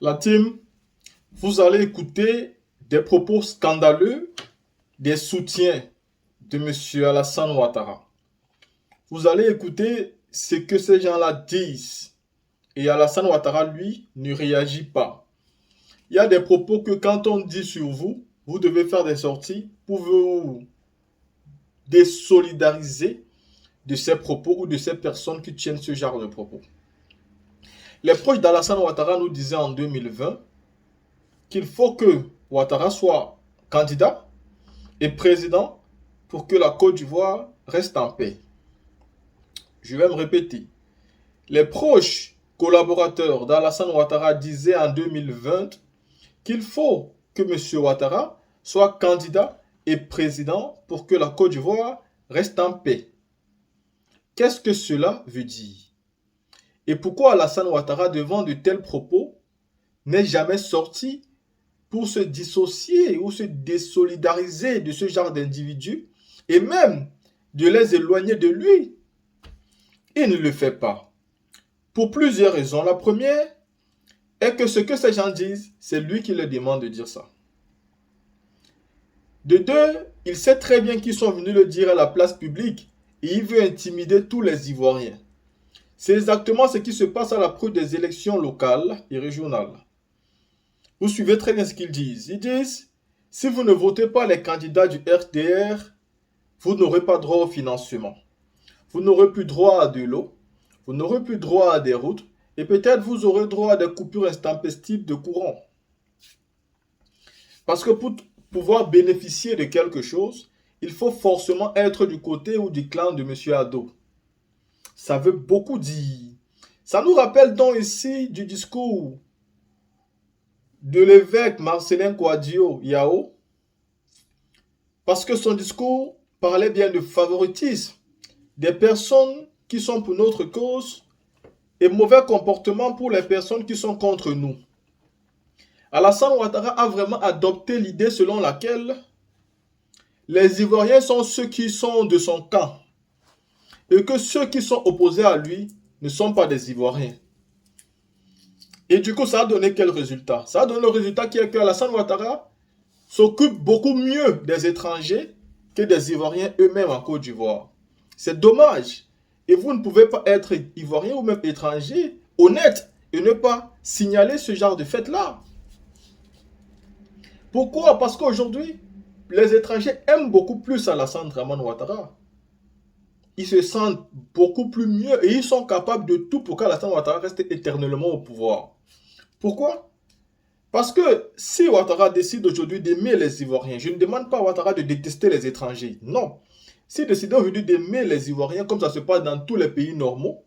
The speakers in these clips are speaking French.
La team, vous allez écouter des propos scandaleux des soutiens de M. Alassane Ouattara. Vous allez écouter ce que ces gens-là disent. Et Alassane Ouattara, lui, ne réagit pas. Il y a des propos que quand on dit sur vous, vous devez faire des sorties pour vous désolidariser de ces propos ou de ces personnes qui tiennent ce genre de propos. Les proches d'Alassane Ouattara nous disaient en 2020 qu'il faut que Ouattara soit candidat et président pour que la Côte d'Ivoire reste en paix. Je vais me répéter. Les proches collaborateurs d'Alassane Ouattara disaient en 2020 qu'il faut que M. Ouattara soit candidat et président pour que la Côte d'Ivoire reste en paix. Qu'est-ce que cela veut dire? Et pourquoi Alassane Ouattara, devant de tels propos, n'est jamais sorti pour se dissocier ou se désolidariser de ce genre d'individus et même de les éloigner de lui? Il ne le fait pas. Pour plusieurs raisons. La première est que ce que ces gens disent, c'est lui qui leur demande de dire ça. De deux, il sait très bien qu'ils sont venus le dire à la place publique et il veut intimider tous les Ivoiriens. C'est exactement ce qui se passe à l'approche des élections locales et régionales. Vous suivez très bien ce qu'ils disent. Ils disent, si vous ne votez pas les candidats du RDR, vous n'aurez pas droit au financement. Vous n'aurez plus droit à de l'eau, vous n'aurez plus droit à des routes, et peut-être vous aurez droit à des coupures intempestives de courant. Parce que pour pouvoir bénéficier de quelque chose, il faut forcément être du côté ou du clan de M. Ado. Ça veut beaucoup dire. Ça nous rappelle donc ici du discours de l'évêque Marcelin Kouadio Yao, parce que son discours parlait bien de favoritisme, des personnes qui sont pour notre cause et mauvais comportement pour les personnes qui sont contre nous. Alassane Ouattara a vraiment adopté l'idée selon laquelle les Ivoiriens sont ceux qui sont de son camp et que ceux qui sont opposés à lui ne sont pas des Ivoiriens. Et du coup, ça a donné quel résultat? Ça a donné le résultat qui est que Alassane Ouattara s'occupe beaucoup mieux des étrangers que des Ivoiriens eux-mêmes en Côte d'Ivoire. C'est dommage. Et vous ne pouvez pas être Ivoirien ou même étranger, honnête, et ne pas signaler ce genre de fait-là. Pourquoi? Parce qu'aujourd'hui, les étrangers aiment beaucoup plus Alassane Dramane Ouattara. Ils se sentent beaucoup plus mieux et ils sont capables de tout pour qu'Alassane Ouattara reste éternellement au pouvoir. Pourquoi? Parce que si Ouattara décide aujourd'hui d'aimer les Ivoiriens, je ne demande pas à Ouattara de détester les étrangers. Non. S'il décide aujourd'hui d'aimer les Ivoiriens, comme ça se passe dans tous les pays normaux,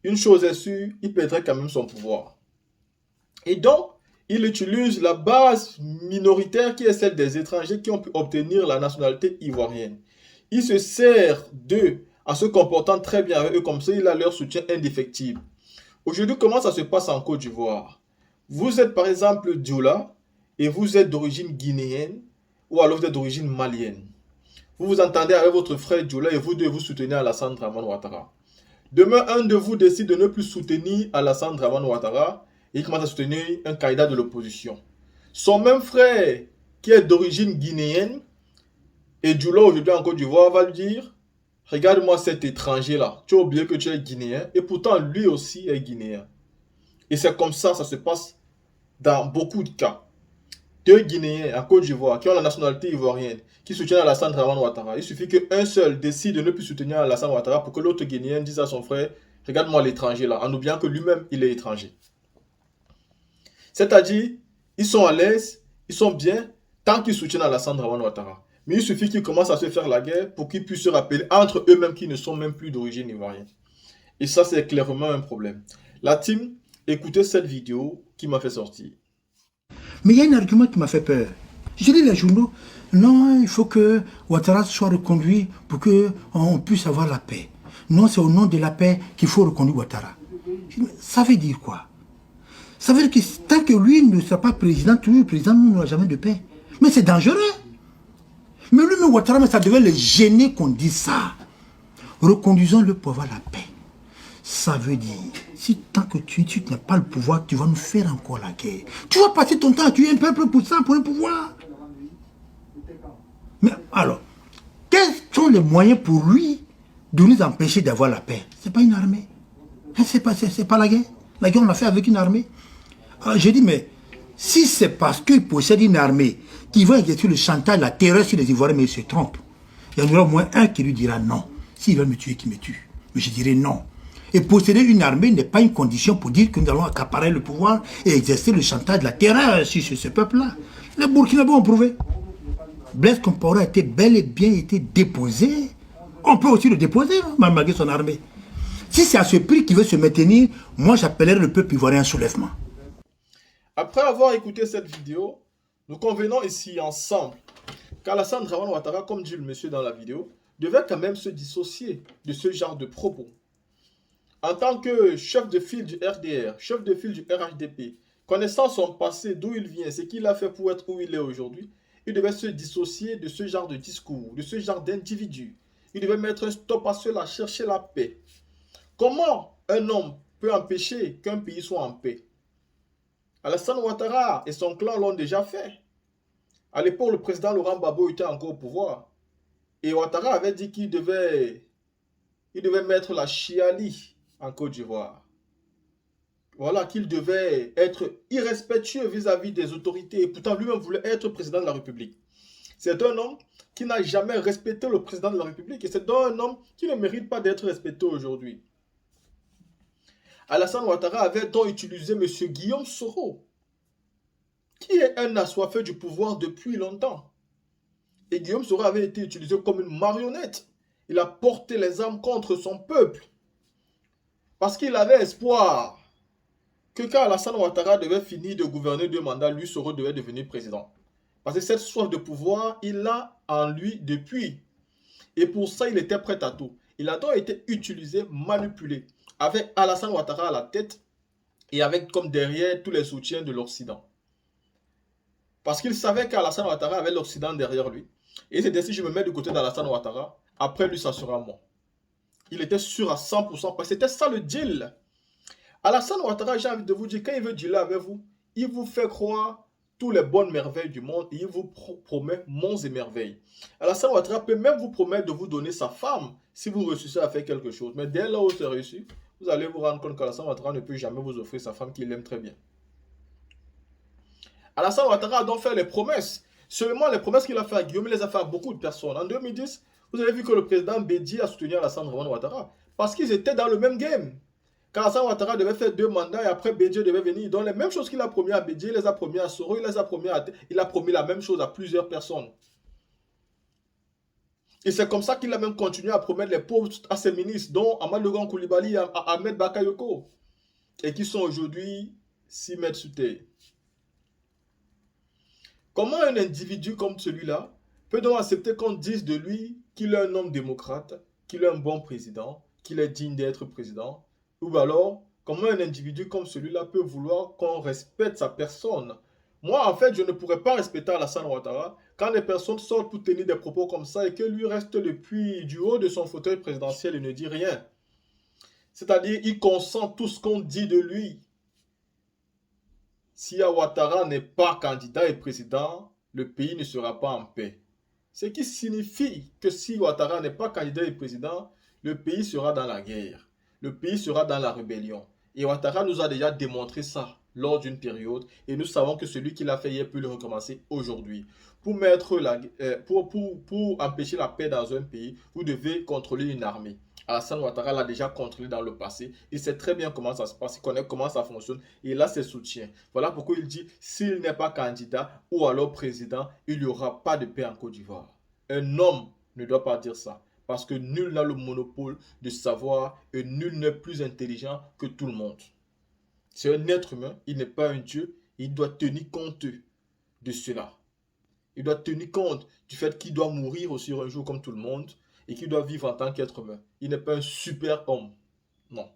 une chose est sûre, il perdrait quand même son pouvoir. Et donc, il utilise la base minoritaire qui est celle des étrangers qui ont pu obtenir la nationalité ivoirienne. Il se sert d'eux en se comportant très bien avec eux, comme ça il a leur soutien indéfectible. Aujourd'hui, comment ça se passe en Côte d'Ivoire? Vous êtes par exemple Dioula et vous êtes d'origine guinéenne ou alors vous êtes d'origine malienne. Vous vous entendez avec votre frère Dioula et vous deux vous soutenez Alassane Dramane Ouattara. Demain, un de vous décide de ne plus soutenir Alassane Dramane Ouattara et il commence à soutenir un candidat de l'opposition. Son même frère, qui est d'origine guinéenne, et Dioula aujourd'hui en Côte d'Ivoire va lui dire, regarde-moi cet étranger-là, tu as oublié que tu es guinéen, et pourtant lui aussi est guinéen. Et c'est comme ça se passe dans beaucoup de cas. Deux Guinéens en Côte d'Ivoire qui ont la nationalité ivoirienne, qui soutiennent Alassane Dramane Ouattara. Il suffit qu'un seul décide de ne plus soutenir Alassane Ouattara pour que l'autre Guinéen dise à son frère, regarde-moi l'étranger là, en oubliant que lui-même il est étranger. C'est-à-dire, ils sont à l'aise, ils sont bien, tant qu'ils soutiennent Alassane Dramane Ouattara. Mais il suffit qu'ils commencent à se faire la guerre pour qu'ils puissent se rappeler entre eux-mêmes qui ne sont même plus d'origine ivoirienne. Et ça, c'est clairement un problème. La team, écoutez cette vidéo qui m'a fait sortir. Mais il y a un argument qui m'a fait peur. Je lis les journaux. Non, il faut que Ouattara soit reconduit pour qu'on puisse avoir la paix. Non, c'est au nom de la paix qu'il faut reconduire Ouattara. Ça veut dire quoi? Ça veut dire que tant que lui ne sera pas président, toujours président, nous n'aurons jamais de paix. Mais c'est dangereux. Mais lui-même, Ouattara, mais ça devait le gêner qu'on dise ça. Reconduisons-le pour avoir la paix. Ça veut dire, si tant que tu n'as pas le pouvoir, tu vas nous faire encore la guerre. Tu vas passer ton temps à tuer un peuple pour ça, pour un pouvoir. Mais alors, quels sont les moyens pour lui de nous empêcher d'avoir la paix? C'est pas une armée. C'est pas la guerre. La guerre, on l'a fait avec une armée. Alors, j'ai dit, mais si c'est parce qu'il possède une armée qui va exercer le chantage, la terreur sur les Ivoiriens, mais il se trompe. Il y en aura au moins un qui lui dira non. S'il veut me tuer, qu'il me tue. Mais je dirais non. Et posséder une armée n'est pas une condition pour dire que nous allons accaparer le pouvoir et exercer le chantage, la terreur sur ce peuple-là. Les Burkinabés ont prouvé. Blaise Compaoré a été bel et bien été déposé. On peut aussi le déposer, hein, malgré son armée. Si c'est à ce prix qu'il veut se maintenir, moi j'appellerai le peuple ivoirien un soulèvement. Après avoir écouté cette vidéo, nous convenons ici ensemble qu'Alassane Draman Ouattara, comme dit le monsieur dans la vidéo, devait quand même se dissocier de ce genre de propos. En tant que chef de file du RDR, chef de file du RHDP, connaissant son passé, d'où il vient, ce qu'il a fait pour être où il est aujourd'hui, il devait se dissocier de ce genre de discours, de ce genre d'individu. Il devait mettre un stop à cela, chercher la paix. Comment un homme peut empêcher qu'un pays soit en paix? Alassane Ouattara et son clan l'ont déjà fait. À l'époque, le président Laurent Gbagbo était encore au pouvoir. Et Ouattara avait dit qu'il devait mettre la chiali en Côte d'Ivoire. Voilà, qu'il devait être irrespectueux vis-à-vis des autorités. Et pourtant, lui-même voulait être président de la République. C'est un homme qui n'a jamais respecté le président de la République. Et c'est un homme qui ne mérite pas d'être respecté aujourd'hui. Alassane Ouattara avait donc utilisé M. Guillaume Soro, qui est un assoiffé du pouvoir depuis longtemps. Et Guillaume Soro avait été utilisé comme une marionnette. Il a porté les armes contre son peuple. Parce qu'il avait espoir que quand Alassane Ouattara devait finir de gouverner 2 mandats, lui, Soro devait devenir président. Parce que cette soif de pouvoir, il l'a en lui depuis. Et pour ça, il était prêt à tout. Il a donc été utilisé, manipulé, avec Alassane Ouattara à la tête et avec comme derrière tous les soutiens de l'Occident. Parce qu'il savait qu'Alassane Ouattara avait l'Occident derrière lui. Et c'est ainsi que je me mets du côté d'Alassane Ouattara, après lui, ça sera moi. Il était sûr à 100%, parce que c'était ça le deal. Alassane Ouattara, j'ai envie de vous dire, quand il veut dealer avec vous, il vous fait croire toutes les bonnes merveilles du monde et il vous promet monts et merveilles. Alassane Ouattara peut même vous promettre de vous donner sa femme si vous réussissez à faire quelque chose. Mais dès là où c'est réussi, vous allez vous rendre compte qu'Alassane Ouattara ne peut jamais vous offrir sa femme qu'il aime très bien. Alassane Ouattara a donc fait les promesses. Seulement les promesses qu'il a fait à Guillaume, il les a fait à beaucoup de personnes. En 2010, vous avez vu que le président Bédi a soutenu Alassane Ouattara parce qu'ils étaient dans le même game. Quand Alassane Ouattara devait faire 2 mandats et après Bédi devait venir, donc les mêmes choses qu'il a promis à Bédi, il les a promis à Soro, il a promis la même chose à plusieurs personnes. Et c'est comme ça qu'il a même continué à promettre les postes à ses ministres, dont Amadou Koulibaly et Ahmed Bakayoko, et qui sont aujourd'hui 6 mètres sous terre. Comment un individu comme celui-là peut donc accepter qu'on dise de lui qu'il est un homme démocrate, qu'il est un bon président, qu'il est digne d'être président? Ou alors, comment un individu comme celui-là peut vouloir qu'on respecte sa personne? Moi, en fait, je ne pourrais pas respecter Alassane Ouattara quand des personnes sortent pour tenir des propos comme ça et que lui reste depuis du haut de son fauteuil présidentiel et ne dit rien. C'est-à-dire, il consent tout ce qu'on dit de lui. Si Ouattara n'est pas candidat et président, le pays ne sera pas en paix. Ce qui signifie que si Ouattara n'est pas candidat et président, le pays sera dans la guerre. Le pays sera dans la rébellion. Et Ouattara nous a déjà démontré ça lors d'une période. Et nous savons que celui qui l'a fait hier peut le recommencer aujourd'hui. Pour empêcher la paix dans un pays, vous devez contrôler une armée. Alassane Ouattara l'a déjà contrôlé dans le passé. Il sait très bien comment ça se passe, il connaît comment ça fonctionne et il a ses soutiens. Voilà pourquoi il dit, s'il n'est pas candidat ou alors président, il n'y aura pas de paix en Côte d'Ivoire. Un homme ne doit pas dire ça. Parce que nul n'a le monopole de savoir et nul n'est plus intelligent que tout le monde. C'est un être humain, il n'est pas un dieu, il doit tenir compte de cela. Il doit tenir compte du fait qu'il doit mourir aussi un jour comme tout le monde et qu'il doit vivre en tant qu'être humain. Il n'est pas un super homme. Non.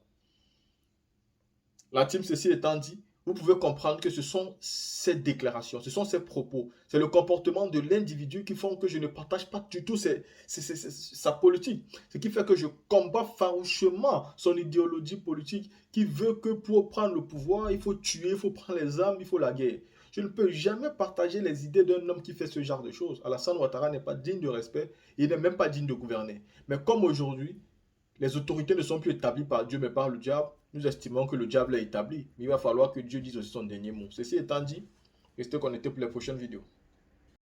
La team, ceci étant dit, vous pouvez comprendre que ce sont ces déclarations, ce sont ces propos, c'est le comportement de l'individu qui font que je ne partage pas du tout sa politique. Ce qui fait que je combats farouchement son idéologie politique qui veut que pour prendre le pouvoir, il faut tuer, il faut prendre les armes, il faut la guerre. Je ne peux jamais partager les idées d'un homme qui fait ce genre de choses. Alassane Ouattara n'est pas digne de respect, il n'est même pas digne de gouverner. Mais comme aujourd'hui, les autorités ne sont plus établies par Dieu, mais par le diable. Nous estimons que le diable est établi. Mais il va falloir que Dieu dise aussi son dernier mot. Ceci étant dit, restez connectés pour les prochaines vidéos.